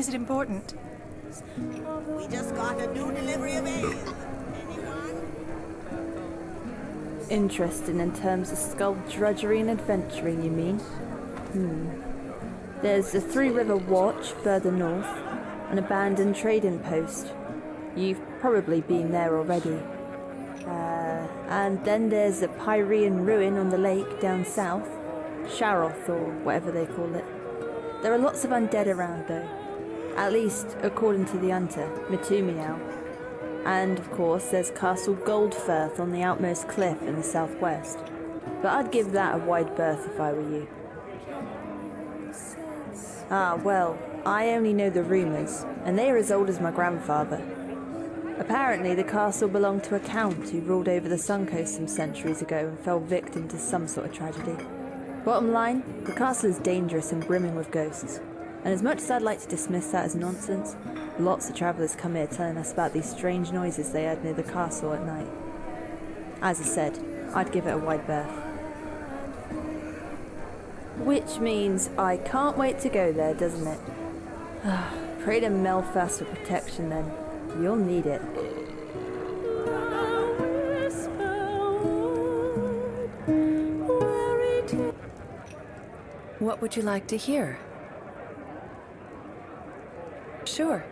Is it important? We just got a new delivery of ale. Anyone? Interesting in terms of skullduggery and adventuring, you mean? There's the Three River Watch further north, an abandoned trading post. You've probably been there already. And then there's the Pyrean ruin on the lake down south, Sharoth or whatever they call it. There are lots of undead around though, at least according to the hunter, Mitumiao. And of course there's Castle Goldfirth on the outmost cliff in the southwest. But I'd give that a wide berth if I were you. Ah, well, I only know the rumours, and they are as old as my grandfather. Apparently the castle belonged to a count who ruled over the Suncoast some centuries ago and fell victim to some sort of tragedy. Bottom line, the castle is dangerous and brimming with ghosts. And as much as I'd like to dismiss that as nonsense, lots of travellers come here telling us about these strange noises they heard near the castle at night. As I said, I'd give it a wide berth. Which means I can't wait to go there, doesn't it? Pray to Melfast for protection then. You'll need it. What would you like to hear? Sure.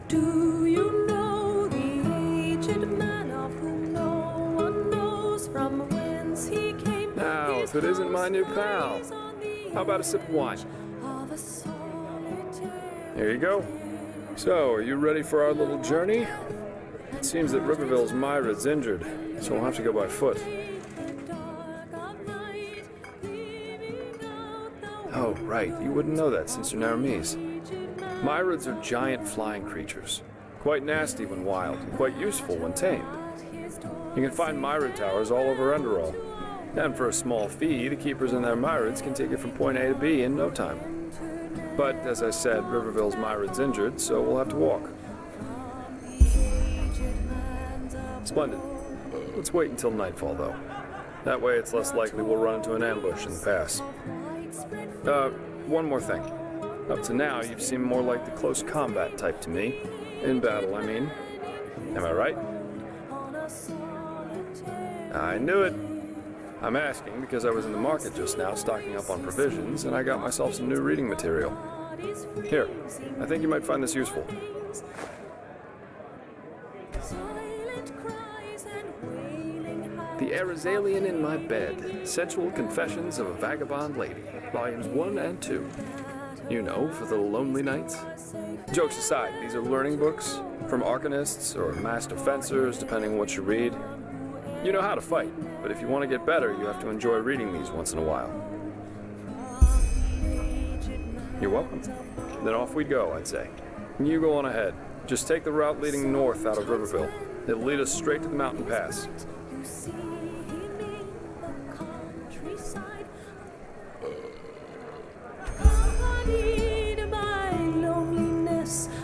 Do you know the aged man of whom no one knows from whence he came? Now, if it isn't my new pal, how about a sip of wine? Here you go. So, are you ready for our little journey? It seems that Riverville's Myra's injured, so we'll have to go by foot. Oh, right. You wouldn't know that since you're Naramese. Myrids are giant flying creatures. Quite nasty when wild, and quite useful when tamed. You can find Myrid towers all over Enderal. And for a small fee, the keepers in their Myrids can take you from point A to B in no time. But, as I said, Riverville's Myrid's injured, so we'll have to walk. Splendid. Let's wait until nightfall, though. That way it's less likely we'll run into an ambush in the pass. One more thing. Up to now, you've seemed more like the close combat type to me. In battle, I mean. Am I right? I knew it. I'm asking because I was in the market just now stocking up on provisions, and I got myself some new reading material. Here, I think you might find this useful. The Arizalian in My Bed, Sensual Confessions of a Vagabond Lady, Volumes 1 and 2. You know, for the lonely nights. Jokes aside, these are learning books, from arcanists or master fencers, depending on what you read. You know how to fight, but if you want to get better, you have to enjoy reading these once in a while. You're welcome. Then off we go, I'd say. You go on ahead. Just take the route leading north out of Riverville. It'll lead us straight to the mountain pass.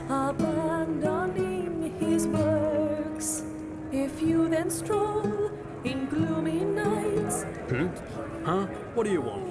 Abandoning his works. If you then stroll in gloomy nights. Huh? What do you want?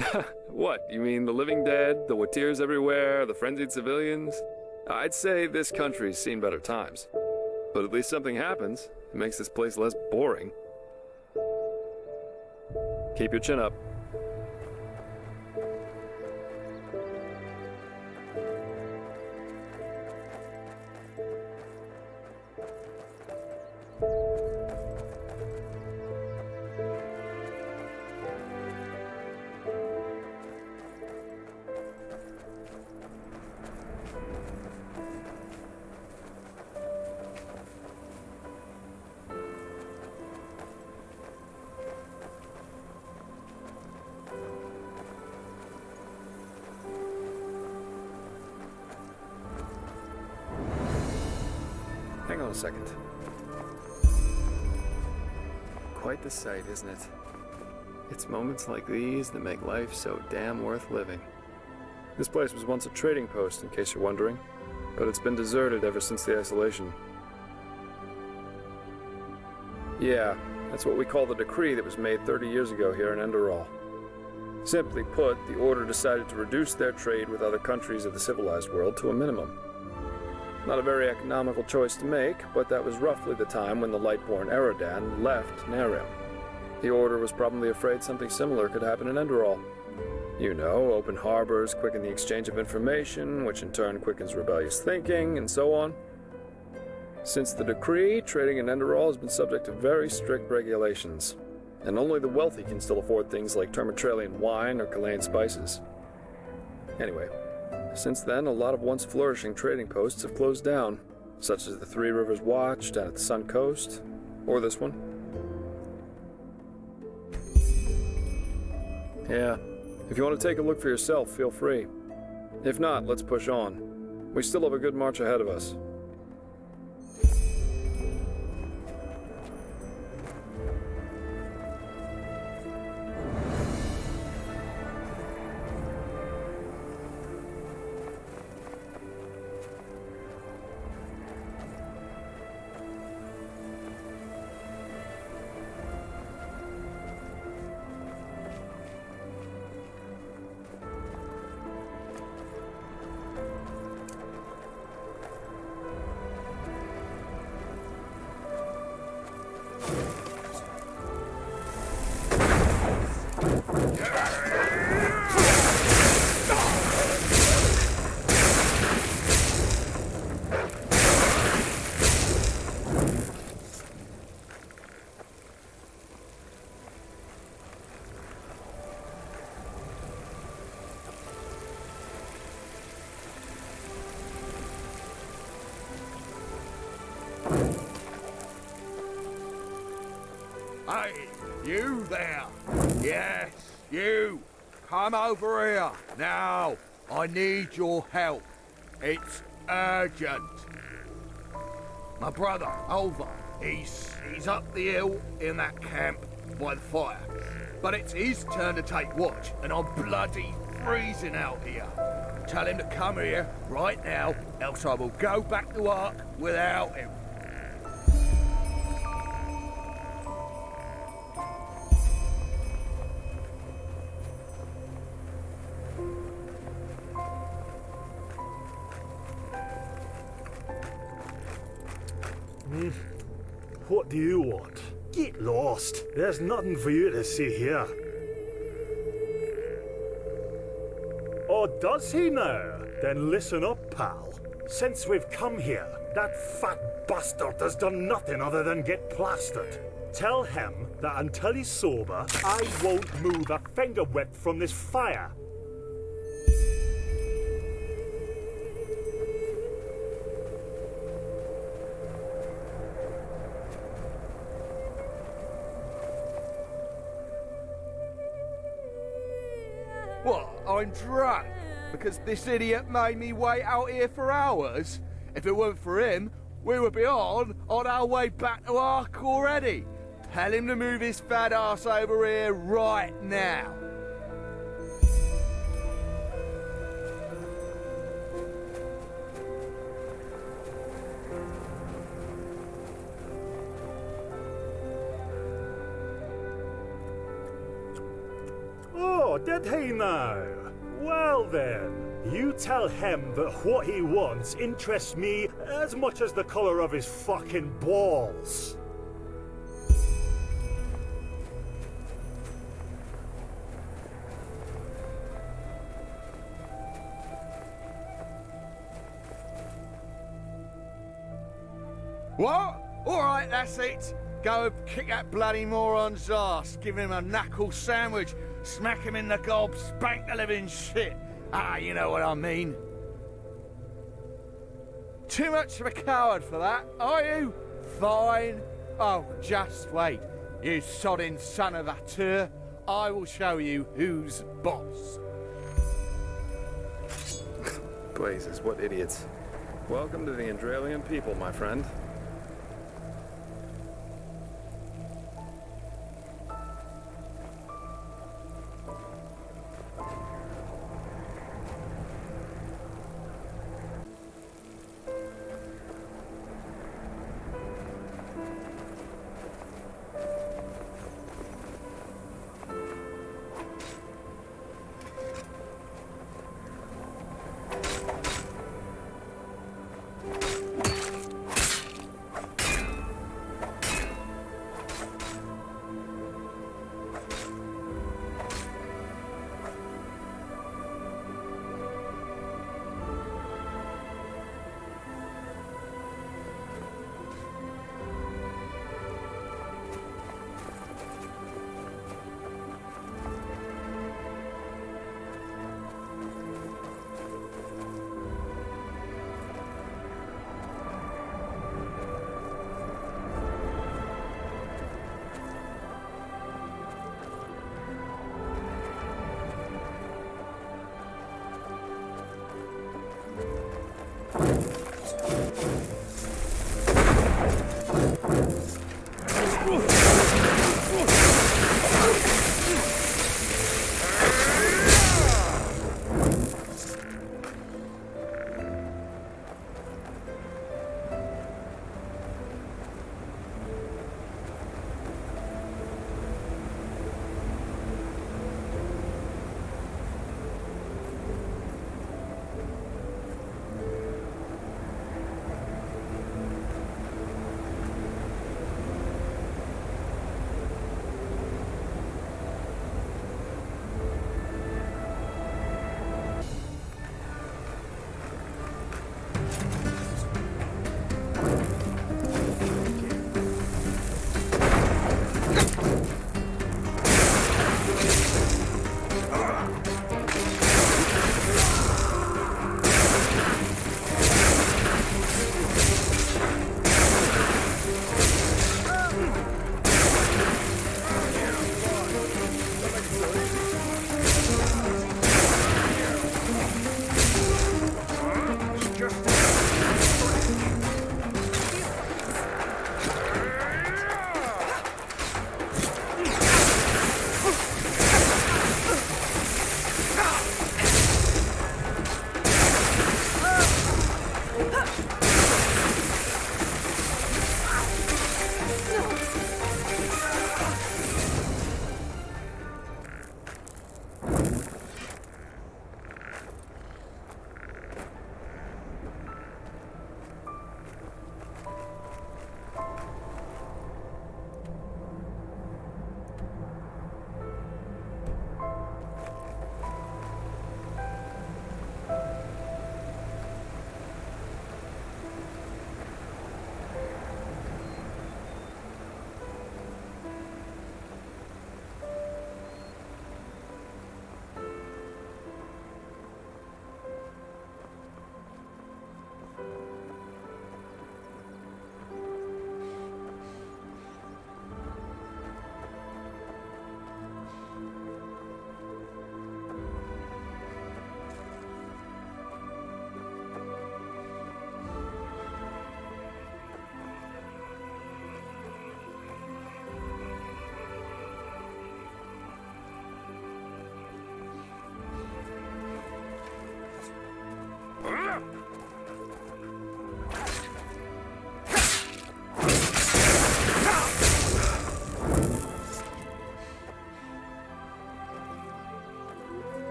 Huh? What? You mean the living dead, the Watirs everywhere, the frenzied civilians? I'd say this country's seen better times. But at least something happens. It makes this place less boring. Keep your chin up. Hang on a second. Quite the sight, isn't it? It's moments like these that make life so damn worth living. This place was once a trading post, in case you're wondering, but it's been deserted ever since the isolation. Yeah, that's what we call the decree that was made 30 years ago here in Enderal. Simply put, the Order decided to reduce their trade with other countries of the civilized world to a minimum. Not a very economical choice to make, but that was roughly the time when the Lightborn Eradan left Nerim. The Order was probably afraid something similar could happen in Enderal. You know, open harbors quicken the exchange of information, which in turn quickens rebellious thinking, and so on. Since the decree, trading in Enderal has been subject to very strict regulations, and only the wealthy can still afford things like Termatralian wine or Chilean spices. Anyway, since then, a lot of once flourishing trading posts have closed down, such as the Three Rivers Watch down at the Sun Coast, or this one. Yeah, if you want to take a look for yourself, feel free. If not, let's push on. We still have a good march ahead of us. Hey, you there! Yes, you! Come over here, now! I need your help. It's urgent. My brother, Olva, he's up the hill in that camp by the fire. But it's his turn to take watch, and I'm bloody freezing out here. Tell him to come here right now, else I will go back to Ark without him. What do you want? Get lost. There's nothing for you to see here. Oh, does he now? Then listen up, pal. Since we've come here, that fat bastard has done nothing other than get plastered. Tell him that until he's sober, I won't move a finger width from this fire. I'm drunk because this idiot made me wait out here for hours. If it weren't for him, we would be on our way back to Ark already. Tell him to move his fat ass over here right now. Oh, did he now? Well then, you tell him that what he wants interests me as much as the colour of his fucking balls. What? Alright, that's it. Go and kick that bloody moron's ass. Give him a knuckle sandwich. Smack him in the gob. Spank the living shit. Ah, you know what I mean. Too much of a coward for that, are you? Fine. Oh, just wait. You sodding son of a tur. I will show you who's boss. Blazes, what idiots. Welcome to the Enderalian people, my friend.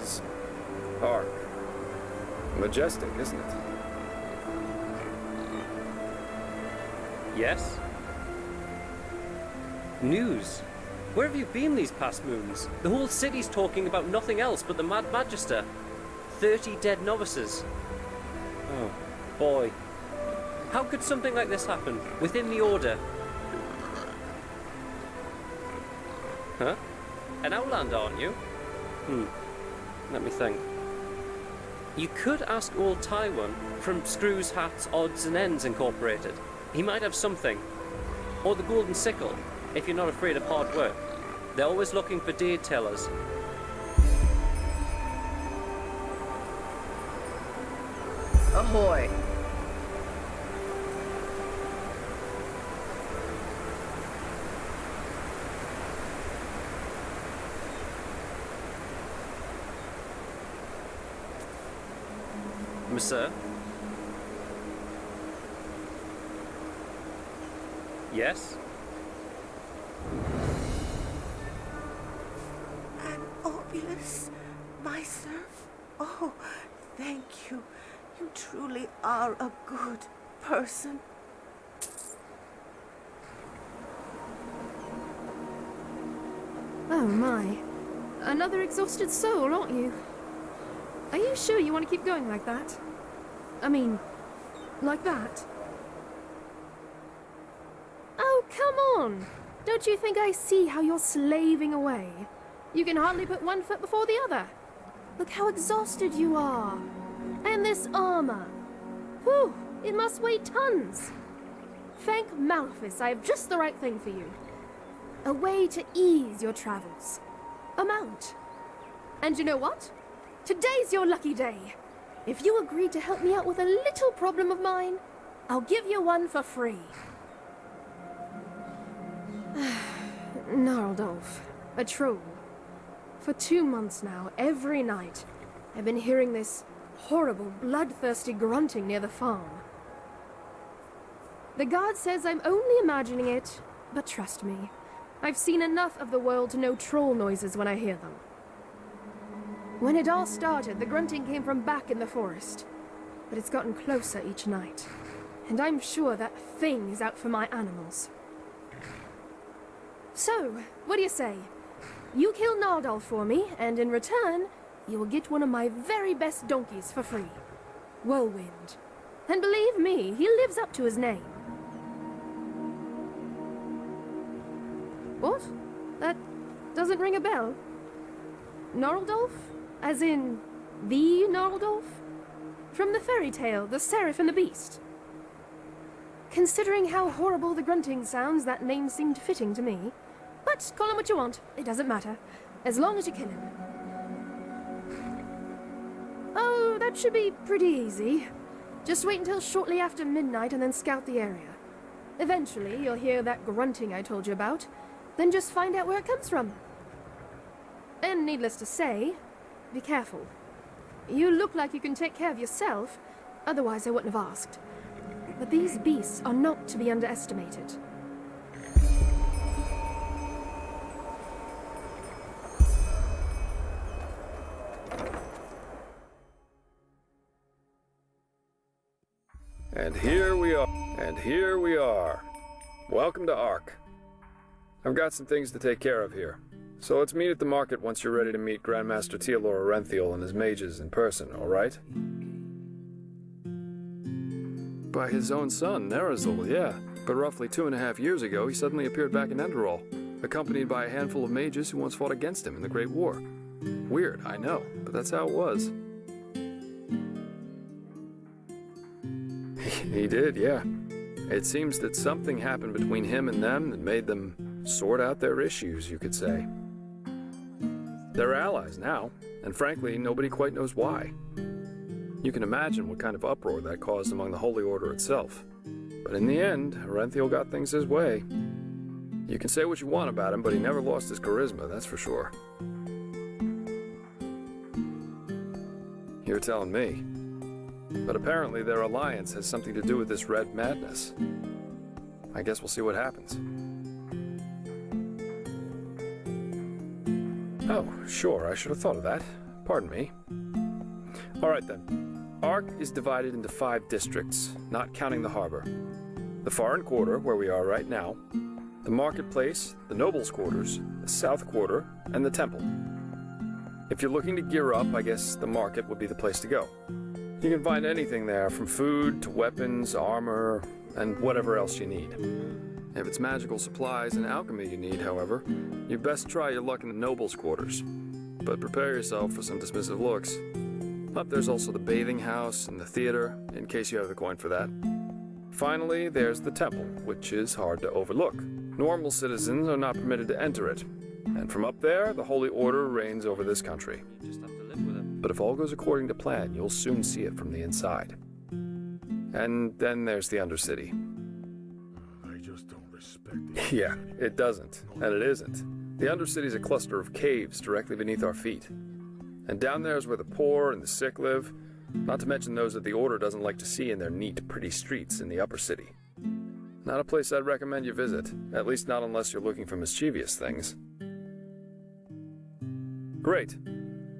is Ark. Majestic, isn't it? Yes? News? Where have you been these past moons? The whole city's talking about nothing else but the Mad Magister. 30 dead novices. Oh, boy. How could something like this happen? Within the Order? Huh? An Outlander, aren't you? Let me think. You could ask old Tywin from Screws, Hats, Odds and Ends Incorporated. He might have something. Or the Golden Sickle, if you're not afraid of hard work. They're always looking for deed tellers. Ahoy. Monsieur? Yes? An obulus, my sir? Oh, thank you. You truly are a good person. Oh my. Another exhausted soul, aren't you? Are you sure you want to keep going like that? I mean, like that? Oh, come on! Don't you think I see how you're slaving away? You can hardly put one foot before the other. Look how exhausted you are. And this armor. Whew, it must weigh tons. Thank Malphus, I have just the right thing for you. A way to ease your travels. A mount. And you know what? Today's your lucky day. If you agree to help me out with a little problem of mine, I'll give you one for free. Gnarldolf, a troll. For 2 months now, every night, I've been hearing this horrible, bloodthirsty grunting near the farm. The guard says I'm only imagining it, but trust me, I've seen enough of the world to know troll noises when I hear them. When it all started, the grunting came from back in the forest, but it's gotten closer each night, and I'm sure that thing is out for my animals. So, what do you say? You kill Nardal for me, and in return, you will get one of my very best donkeys for free. Whirlwind. And believe me, he lives up to his name. What? That doesn't ring a bell? Gnarldolf? As in, the Gnarldolf? From the fairy tale, The Seraph and the Beast. Considering how horrible the grunting sounds, that name seemed fitting to me. But call him what you want, it doesn't matter, as long as you kill him. Oh, that should be pretty easy. Just wait until shortly after midnight and then scout the area. Eventually, you'll hear that grunting I told you about, then just find out where it comes from. And needless to say, be careful. You look like you can take care of yourself, otherwise I wouldn't have asked. But these beasts are not to be underestimated. And here we are. And here we are. Welcome to Ark. I've got some things to take care of here. So let's meet at the market once you're ready to meet Grandmaster Tealor Orenthiel and his mages in person, all right? By his own son, Nerazil, yeah. But roughly 2.5 years ago, he suddenly appeared back in Enderal, accompanied by a handful of mages who once fought against him in the Great War. Weird, I know, but that's how it was. He did, yeah. It seems that something happened between him and them that made them sort out their issues, you could say. They're allies now, and frankly, nobody quite knows why. You can imagine what kind of uproar that caused among the Holy Order itself. But in the end, Orenthiel got things his way. You can say what you want about him, but he never lost his charisma, that's for sure. You're telling me. But apparently their alliance has something to do with this red madness. I guess we'll see what happens. Oh, sure, I should have thought of that. Pardon me. Alright then. Ark is divided into 5 districts, not counting the harbor. The Foreign Quarter, where we are right now, the Marketplace, the Nobles' Quarters, the South Quarter, and the Temple. If you're looking to gear up, I guess the market would be the place to go. You can find anything there, from food to weapons, armor, and whatever else you need. If it's magical supplies and alchemy you need, however, you best try your luck in the Nobles' Quarters. But prepare yourself for some dismissive looks. Up there's also the bathing house and the theater, in case you have the coin for that. Finally, there's the temple, which is hard to overlook. Normal citizens are not permitted to enter it, and from up there, the Holy Order reigns over this country. You just have to live with it. But if all goes according to plan, you'll soon see it from the inside. And then there's the Undercity. I just don't respect it. Yeah, it doesn't, and it isn't. The Undercity's a cluster of caves directly beneath our feet. And down there is where the poor and the sick live, not to mention those that the Order doesn't like to see in their neat, pretty streets in the upper city. Not a place I'd recommend you visit, at least not unless you're looking for mischievous things. Great.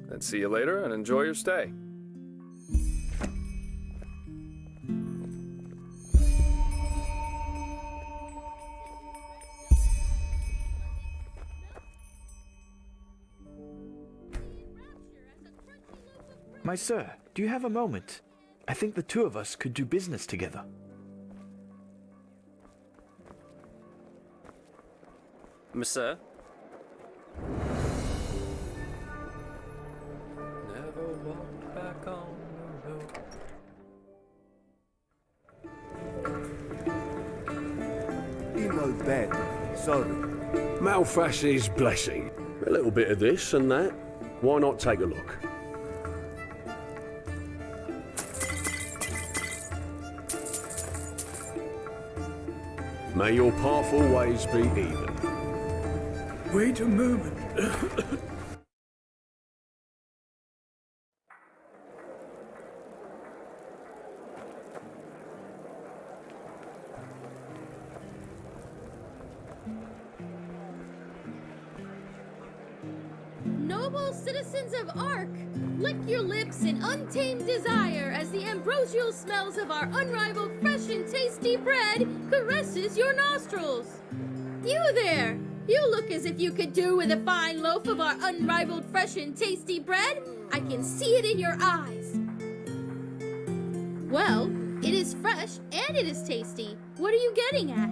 Then see you later and enjoy your stay. My sir, do you have a moment? I think the two of us could do business together. Monsieur? Never walked back on the road. He no bad. Sorry. Malfas's blessing. A little bit of this and that. Why not take a look? May your path always be even. Wait a moment. Noble citizens of Ark, lick your lips in untamed desire as the ambrosial smells of our unrivaled fresh and tasty bread caresses your nostrils. You there! You look as if you could do with a fine loaf of our unrivaled fresh and tasty bread. I can see it in your eyes. Well, it is fresh and it is tasty. What are you getting at?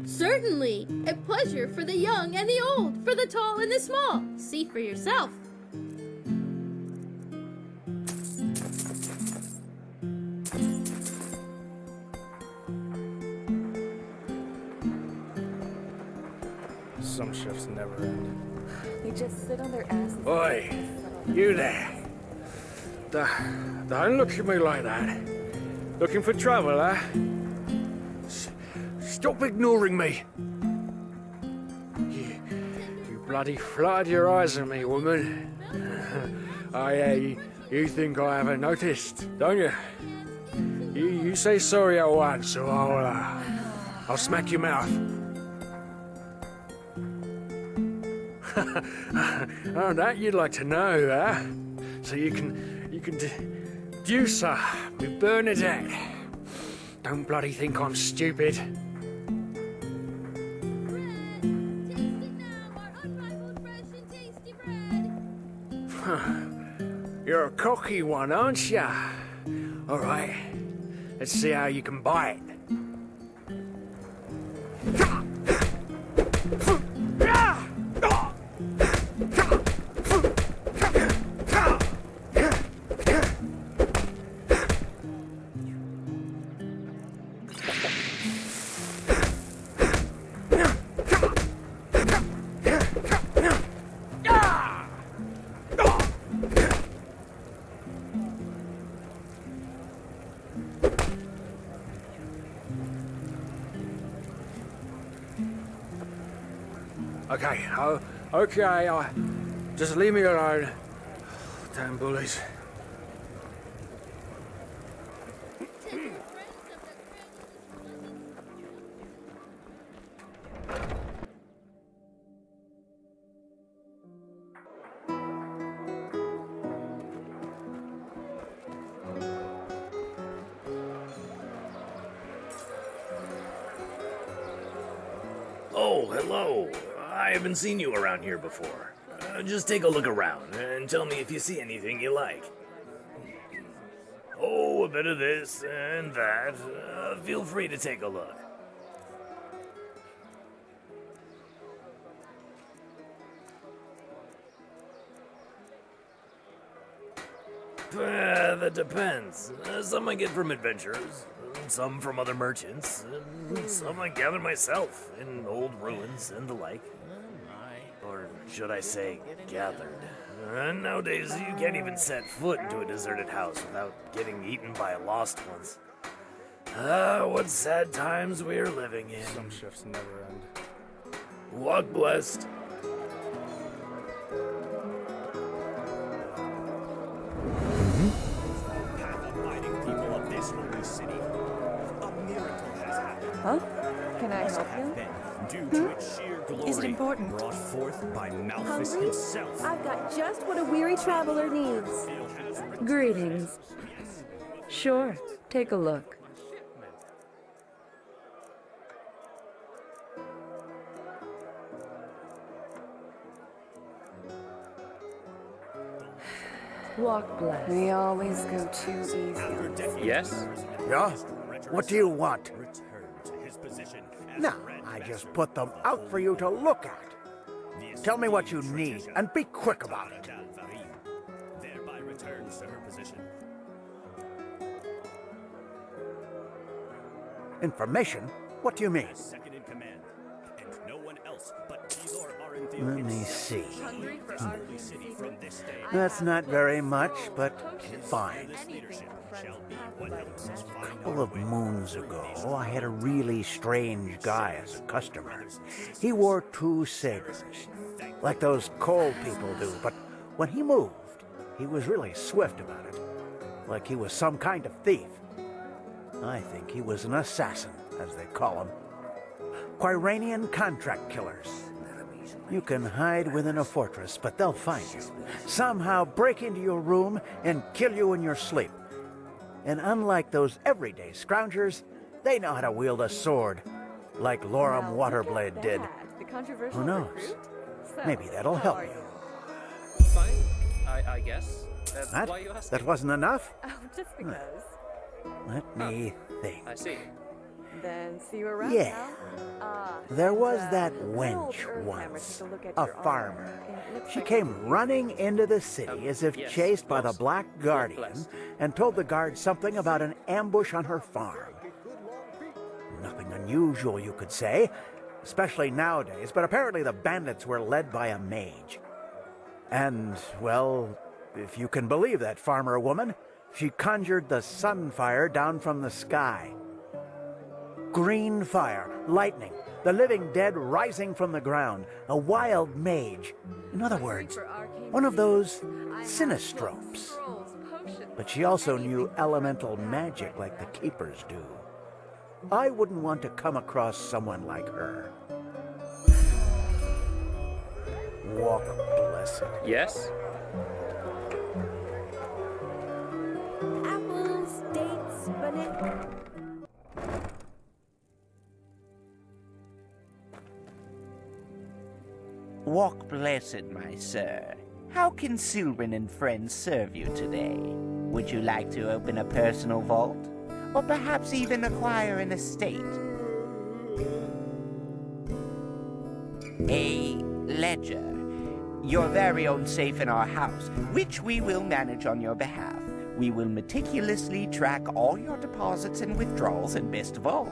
Certainly, a pleasure for the young and the old, for the tall and the small. See for yourself. Some shifts never end. They just sit on their asses. Oi, you there. Don't look at me like that. Looking for trouble, eh? Stop ignoring me. You bloody flood your eyes at me, woman. You think I haven't noticed, don't you? You say sorry at once, so I'll smack your mouth. Oh, that you'd like to know, huh? So you can deduce her with Bernadette. Don't bloody think I'm stupid. You're a cocky one, aren't ya? All right, let's see how you can bite. Okay, just leave me alone. Damn bullies. Hello. I haven't seen you around here before. Just take a look around and tell me if you see anything you like. Oh, a bit of this and that. Feel free to take a look. That depends. Some I get from adventurers, some from other merchants, and some I gather myself in old ruins and the like. Or should I say, gathered. Nowadays, you can't even set foot into a deserted house without getting eaten by lost ones. What sad times we're living in. Some shifts never end. Walk blessed. Huh? Can I help you? Due to its sheer glory, Is it important? brought forth by Malthus Hungry? himself. I've got just what a weary traveler needs. Greetings. Sure, take a look. Walk blessed. We always go too easy. Yes? Yeah? What do you want? No, I just put them out for you to look at. Tell me what you need, and be quick about it. Thereby returns to her position. Information? What do you mean? Second in command, and no one else but Igor Let me see. from this day. That's not very much, but fine. A couple of moons ago, I had a really strange guy as a customer. He wore 2 sabers, like those coal people do, but when he moved, he was really swift about it, like he was some kind of thief. I think he was an assassin, as they call them. Quiranian contract killers. You can hide within a fortress, but they'll find you. Somehow break into your room and kill you in your sleep. And unlike those everyday scroungers, they know how to wield a sword, like Lorem Waterblade did. Who knows? Maybe that'll help you. Fine, I guess. That? Why are you asking? That wasn't enough? Oh, just because. Let me think. I see. Then see you around. Yeah. now. There was that Old wench Earth Hammer once, took a look at a your armor, farmer. and it looks She like came running into the city as if yes, chased by the boss. Black Guardian and told the guard something about an ambush on her farm. Nothing unusual, you could say, especially nowadays, but apparently the bandits were led by a mage. And, well, if you can believe that farmer woman, she conjured the sunfire down from the sky. Green fire, lightning, the living dead rising from the ground, a wild mage. In other words, one of those Sinistropes. But she also knew elemental magic like the keepers do. I wouldn't want to come across someone like her. Walk blessed. Yes? Apples, dates, bananas. Walk blessed, my sir. How can Sylvan and friends serve you today? Would you like to open a personal vault? Or perhaps even acquire an estate? A ledger. Your very own safe in our house, which we will manage on your behalf. We will meticulously track all your deposits and withdrawals, and best of all,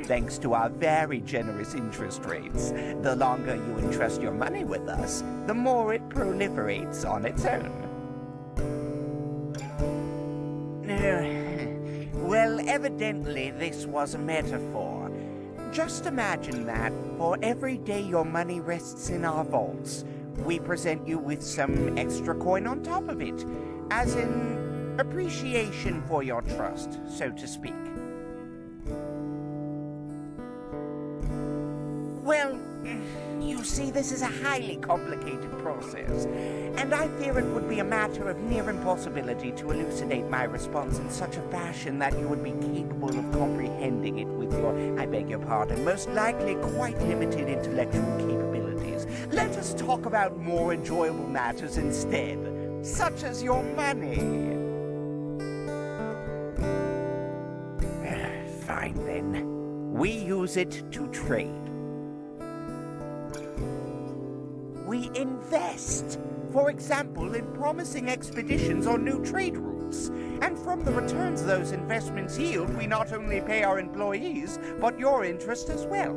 thanks to our very generous interest rates, the longer you entrust your money with us, the more it proliferates on its own. Well, evidently this was a metaphor. Just imagine that for every day your money rests in our vaults, we present you with some extra coin on top of it, as in appreciation for your trust, so to speak. Well, you You see, this is a highly complicated process, and I fear it would be a matter of near impossibility to elucidate my response in such a fashion that you would be capable of comprehending it with your, I beg your pardon, most likely quite limited intellectual capabilities. Let us talk about more enjoyable matters instead, such as your money. Fine then. We use it to trade. We invest, for example, in promising expeditions on new trade routes. And from the returns those investments yield, we not only pay our employees, but your interest as well.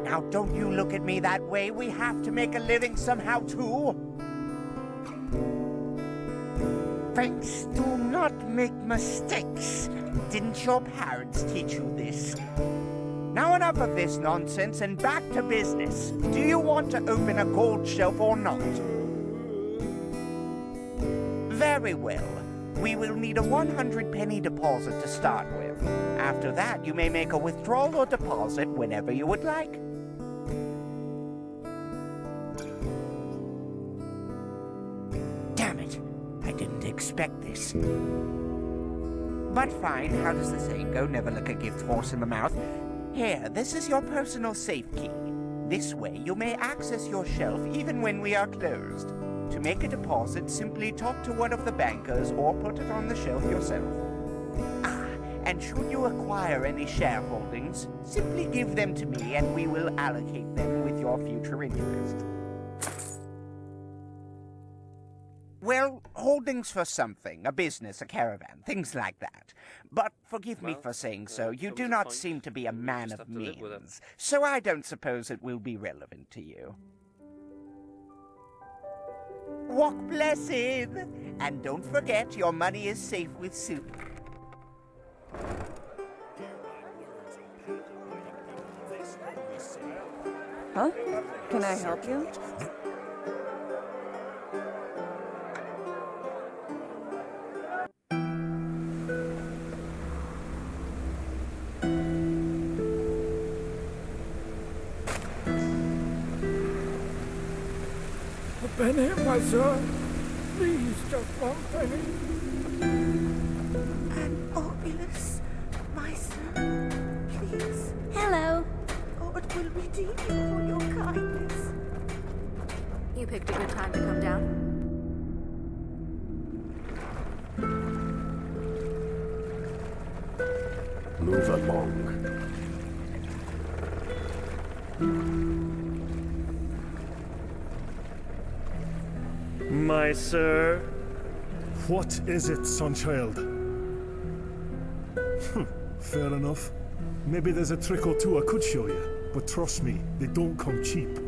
Now, don't you look at me that way. We have to make a living somehow, too. Friends, do not make mistakes. Didn't your parents teach you this? Now enough of this nonsense and back to business. Do you want to open a gold shelf or not? Very well. We will need a 100 penny deposit to start with. After that, you may make a withdrawal or deposit whenever you would like. Damn it. I didn't expect this. But fine, how does the saying go? Never look a gift horse in the mouth. Here, this is your personal safe key. This way, you may access your shelf even when we are closed. To make a deposit, simply talk to one of the bankers or put it on the shelf yourself. Ah, and should you acquire any shareholdings, simply give them to me and we will allocate them with your future interest. Well, holdings for something, a business, a caravan, things like that. But forgive me for saying so, you do not seem to be a man of means, so I don't suppose it will be relevant to you. Walk blessed, and don't forget your money is safe with soup. Huh? Can I help you? A penny, my son. Please, just one penny. An obulus, my son, please. Hello. God will redeem you for your kindness. You picked a good time to come down. Move along. My sir. What is it, sonchild? Fair enough. Maybe there's a trick or two I could show you, but trust me, they don't come cheap.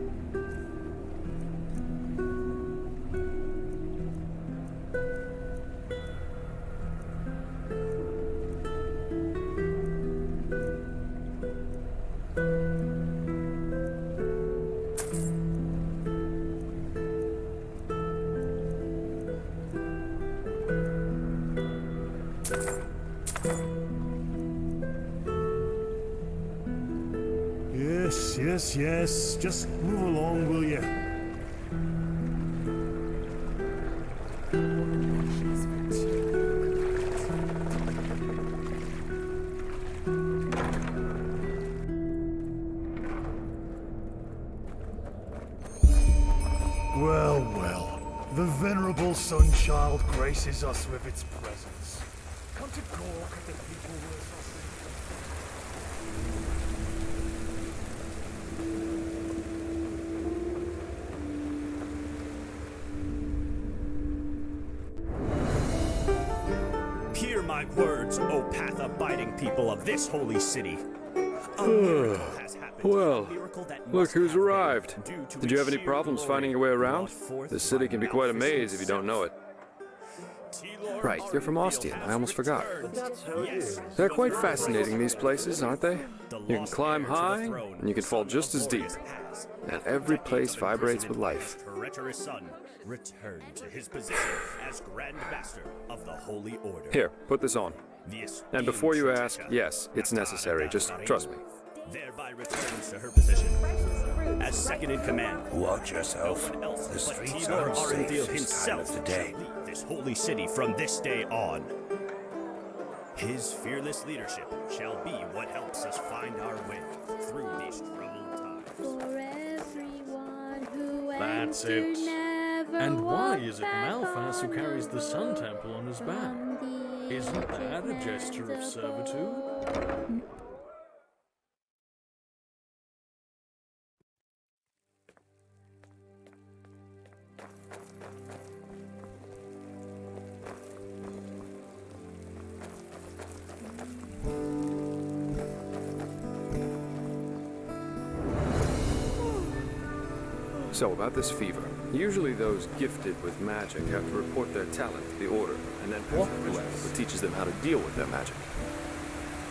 Yes. Just move along, will you? Well. The venerable Sunchild graces us with its presence. Come to Gork and the people will Hear my words, O path-abiding people of this holy city. A miracle has happened. Well, look who's arrived. Did you have any problems finding your way around? This city can be quite a maze if you don't know it. Right, you're from Ostian. I almost forgot. They're quite fascinating, these places, aren't they? You can climb high, and you can fall just as deep. And every place vibrates with life. Treacherous son returned to his position as Grand Master of the Holy Order. Here, put this on. And before you ask, yes, it's necessary. Just trust me. Thereby returns to her position. as second in command. Watch yourself. No one else The but streets Tigor aren't safe Arundel this time himself of the day. shall lead this holy city from this day on. His fearless leadership shall be what helps us find our way through these troubled times. For everyone who That's entered it. never And why walked is it back Malphas who on carries the Sun road Temple on his back? from the Isn't that a gesture of servitude? So, about this fever. Usually those gifted with magic have to report their talent to the Order, and then pass a ritual that teaches them how to deal with their magic.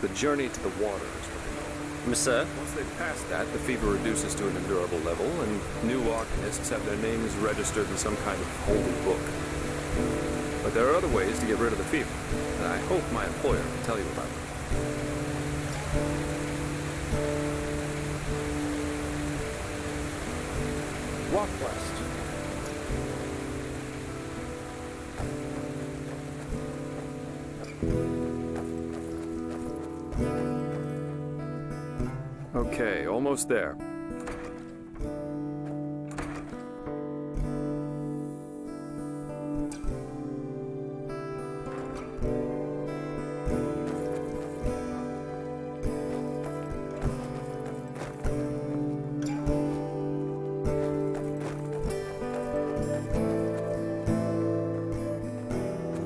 The journey to the water is what they know. Monsieur? Once they've passed that, the fever reduces to an endurable level, and new arcanists have their names registered in some kind of holy book. But there are other ways to get rid of the fever, and I hope my employer can tell you about them. Walk west. Okay, almost there.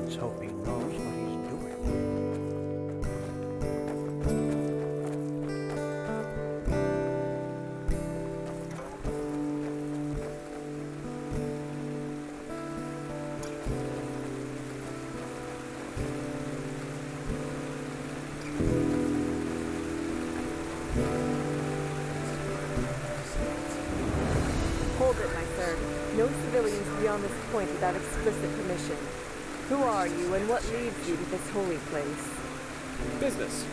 Let's hope he knows what he's doing. Hold it, my sir. No civilians beyond this point without explicit permission. Who are you, and what leads you to this holy place? Business.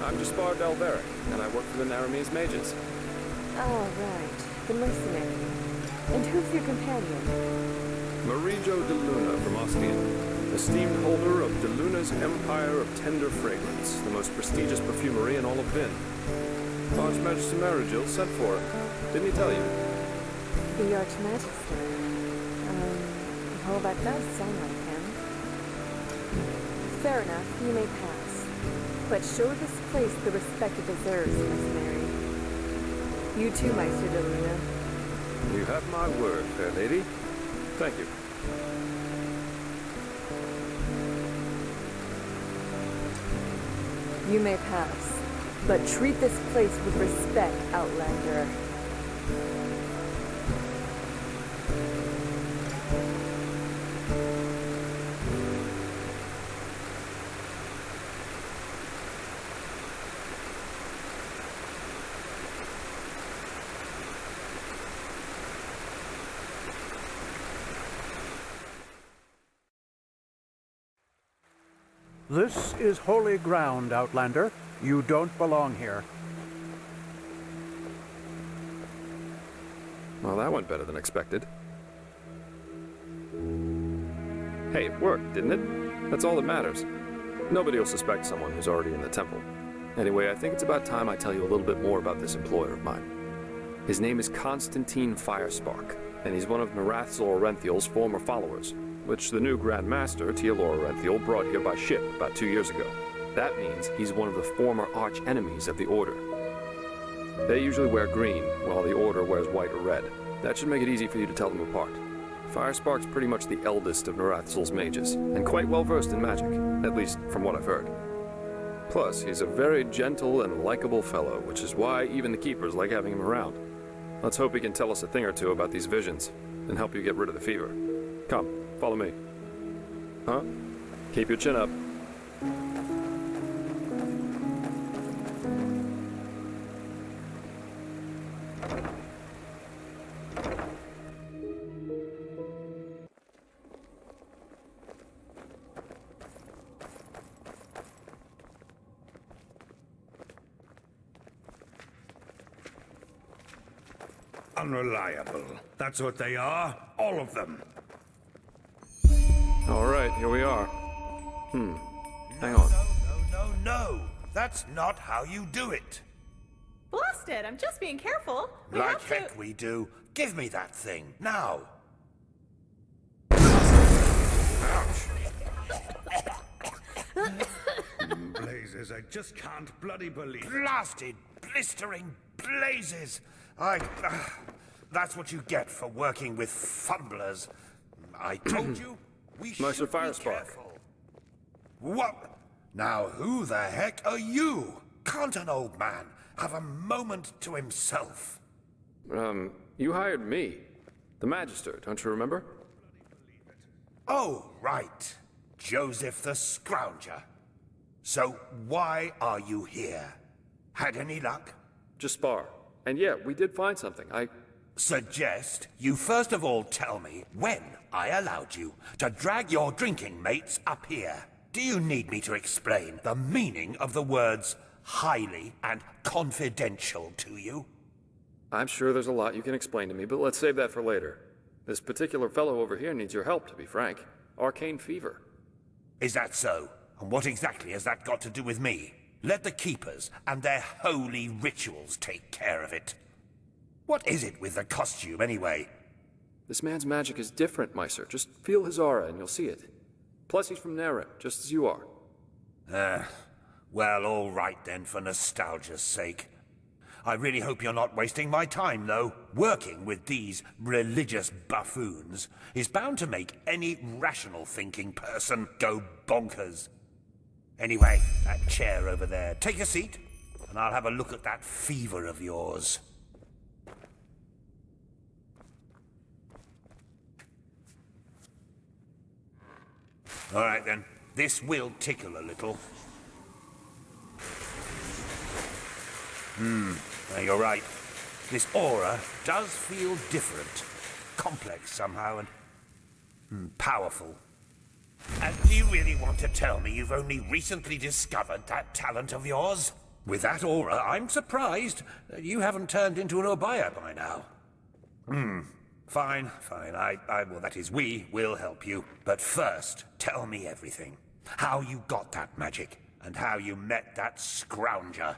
I'm Jaspar Delveric, and I work for the Naramese mages. Oh, right. The mercenary. And who's your companion? Marijo de Luna from Ostian, esteemed holder of de Luna's Empire of Tender Fragrance, the most prestigious perfumery in all of Vin. Archmagister Marigil sent for him. Didn't he tell you? The Archmagister. Well, that does sound like him. Fair enough, you may pass. But show this place the respect it deserves, mercenary. You too, Meister de Luna. You have my word, fair lady. Thank you. You may pass. But treat this place with respect, Outlander. This is holy ground, Outlander. You don't belong here. Well, that went better than expected. Hey, it worked, didn't it? That's all that matters. Nobody will suspect someone who's already in the temple. Anyway, I think it's about time I tell you a little bit more about this employer of mine. His name is Constantine Firespark, and he's one of Narathzor Orenthiel's former followers, which the new Grand Master, Tialor Orenthiel, brought here by ship about 2 years ago. That means he's one of the former arch-enemies of the Order. They usually wear green, while the Order wears white or red. That should make it easy for you to tell them apart. Firespark's pretty much the eldest of Narathzul's mages, and quite well versed in magic, at least from what I've heard. Plus, he's a very gentle and likable fellow, which is why even the keepers like having him around. Let's hope he can tell us a thing or two about these visions, and help you get rid of the fever. Come, follow me. Huh? Keep your chin up. Unreliable. That's what they are. All of them. All right, here we are. Hang on. No. That's not how you do it. Blast it! I'm just being careful. We Like have to... heck we do. Give me that thing, now. Blazes, I just can't bloody believe it. Blasted, blistering blazes. That's what you get for working with fumblers. I told you, we should be careful. What? Now who the heck are you? Can't an old man have a moment to himself? You hired me. The Magister, don't you remember? Oh, right. Joseph the Scrounger. So why are you here? Had any luck? Just spar. And yeah, we did find something. Suggest you first of all tell me when I allowed you to drag your drinking mates up here. Do you need me to explain the meaning of the words highly and confidential to you? I'm sure there's a lot you can explain to me, but let's save that for later. This particular fellow over here needs your help, to be frank. Arcane fever. Is that so? And what exactly has that got to do with me? Let the Keepers and their holy rituals take care of it. What is it with the costume, anyway? This man's magic is different, Meister. Just feel his aura and you'll see it. Plus, he's from Naren, just as you are. Well, all right then, for nostalgia's sake. I really hope you're not wasting my time, though. Working with these religious buffoons is bound to make any rational thinking person go bonkers. Anyway, that chair over there. Take a seat, and I'll have a look at that fever of yours. All right, then. This will tickle a little. You're right. This aura does feel different. Complex somehow, and powerful. And do you really want to tell me you've only recently discovered that talent of yours? With that aura, I'm surprised you haven't turned into an Obaya by now. Fine. Well, that is, we will help you. But first, tell me everything. How you got that magic, and how you met that scrounger.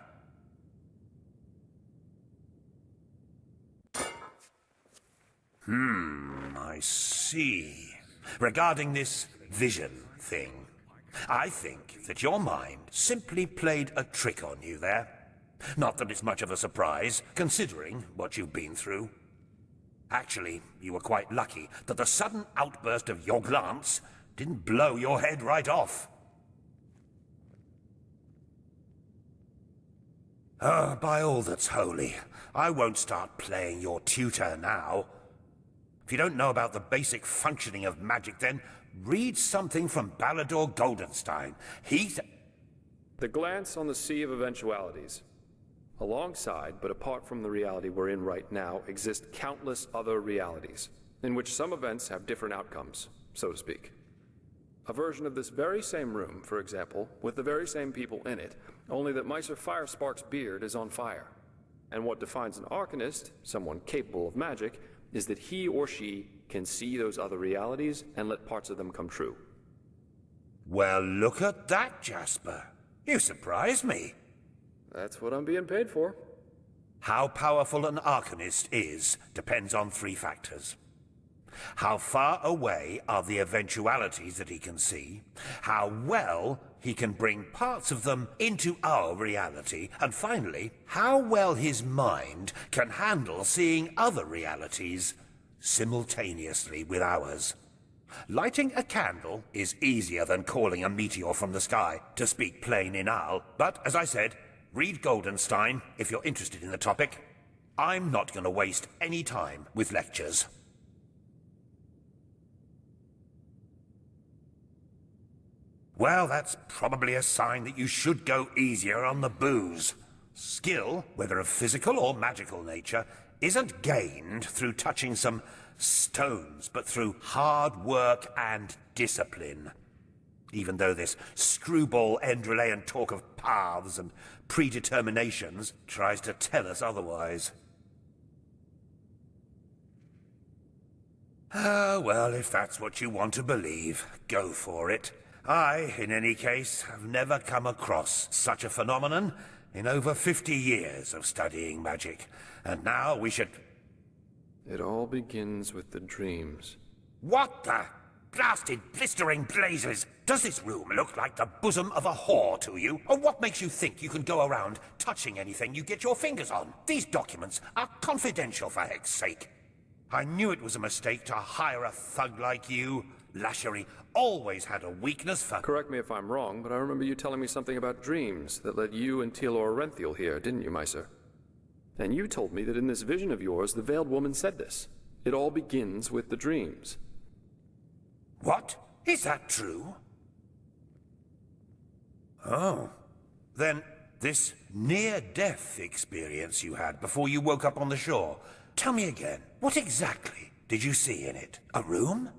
I see. Regarding this vision thing, I think that your mind simply played a trick on you there. Not that it's much of a surprise, considering what you've been through. Actually, you were quite lucky that the sudden outburst of your glance didn't blow your head right off. By all that's holy, I won't start playing your tutor now. If you don't know about the basic functioning of magic, then read something from Balador Goldenstein. The glance on the sea of eventualities. Alongside, but apart from the reality we're in right now, exist countless other realities, in which some events have different outcomes, so to speak. A version of this very same room, for example, with the very same people in it, only that Meister Firespark's beard is on fire. And what defines an Arcanist, someone capable of magic, is that he or she can see those other realities and let parts of them come true. Well, look at that, Jasper. You surprised me. That's what I'm being paid for. How powerful an Arcanist is depends on 3 factors. How far away are the eventualities that he can see, how well he can bring parts of them into our reality, and finally, how well his mind can handle seeing other realities simultaneously with ours. Lighting a candle is easier than calling a meteor from the sky, to speak plain Inal, but as I said, read Goldenstein if you're interested in the topic. I'm not going to waste any time with lectures. Well, that's probably a sign that you should go easier on the booze. Skill, whether of physical or magical nature, isn't gained through touching some stones, but through hard work and discipline. Even though this screwball Enderalian talk of paths and predeterminations tries to tell us otherwise. Ah, well, if that's what you want to believe, go for it. I, in any case, have never come across such a phenomenon in over 50 years of studying magic. And now we should... It all begins with the dreams. What the blasted blistering blazes? Does this room look like the bosom of a whore to you? Or what makes you think you can go around touching anything you get your fingers on? These documents are confidential, for heck's sake. I knew it was a mistake to hire a thug like you. Lashery always had a weakness for... Correct me if I'm wrong, but I remember you telling me something about dreams that led you and Tealor Renthiel here, didn't you, my sir? And you told me that in this vision of yours, the Veiled Woman said this. It all begins with the dreams. What? Is that true? Oh. Then this near-death experience you had before you woke up on the shore, tell me again, what exactly did you see in it? A room?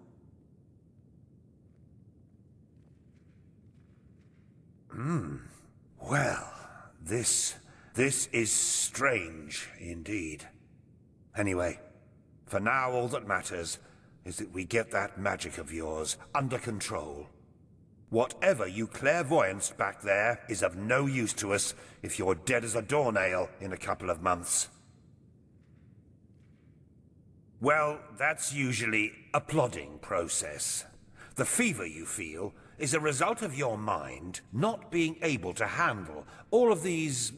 Well, this is strange indeed. Anyway, for now all that matters is that we get that magic of yours under control. Whatever you clairvoyanced back there is of no use to us if you're dead as a doornail in a couple of months. Well, that's usually a plodding process. The fever you feel is a result of your mind not being able to handle all of these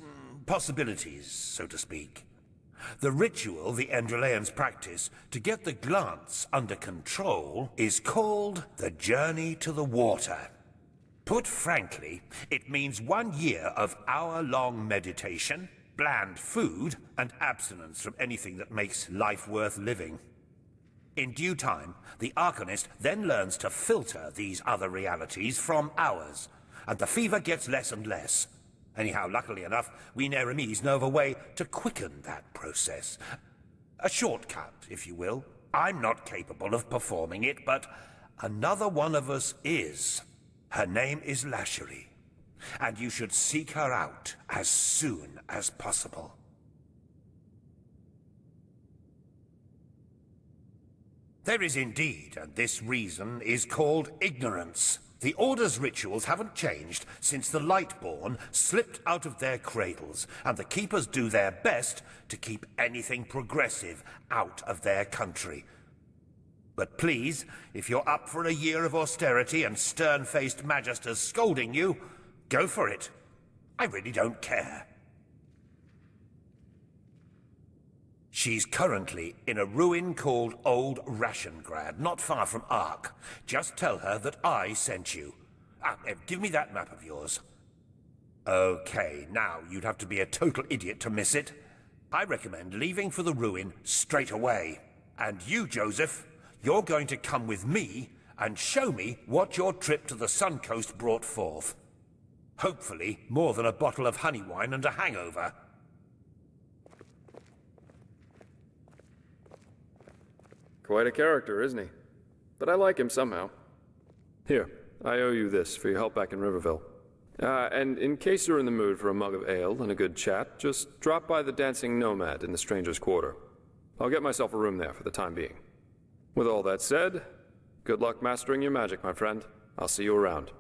possibilities, so to speak. The ritual the Enderalians practice to get the glance under control is called the Journey to the Water. Put frankly, it means 1 year of hour-long meditation, bland food, and abstinence from anything that makes life worth living. In due time, the Arcanist then learns to filter these other realities from ours, and the fever gets less and less. Anyhow, luckily enough, we Nehrimese know of a way to quicken that process. A shortcut, if you will. I'm not capable of performing it, but another one of us is. Her name is Lashery, and you should seek her out as soon as possible. There is indeed, and this reason is called ignorance. The Order's rituals haven't changed since the Lightborn slipped out of their cradles, and the Keepers do their best to keep anything progressive out of their country. But please, if you're up for a year of austerity and stern-faced magisters scolding you, go for it. I really don't care. She's currently in a ruin called Old Rashengrad, not far from Ark. Just tell her that I sent you. Give me that map of yours. Okay, now you'd have to be a total idiot to miss it. I recommend leaving for the ruin straight away. And you, Joseph, you're going to come with me and show me what your trip to the Sun Coast brought forth. Hopefully, more than a bottle of honey wine and a hangover. Quite a character, isn't he? But I like him somehow. Here, I owe you this for your help back in Riverville. And in case you're in the mood for a mug of ale and a good chat, just drop by the Dancing Nomad in the Stranger's Quarter. I'll get myself a room there for the time being. With all that said, good luck mastering your magic, my friend. I'll see you around.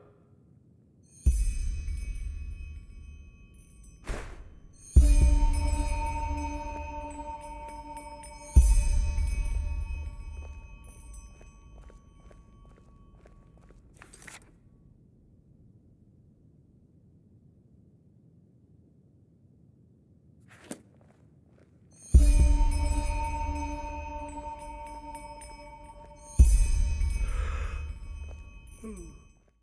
Hmm.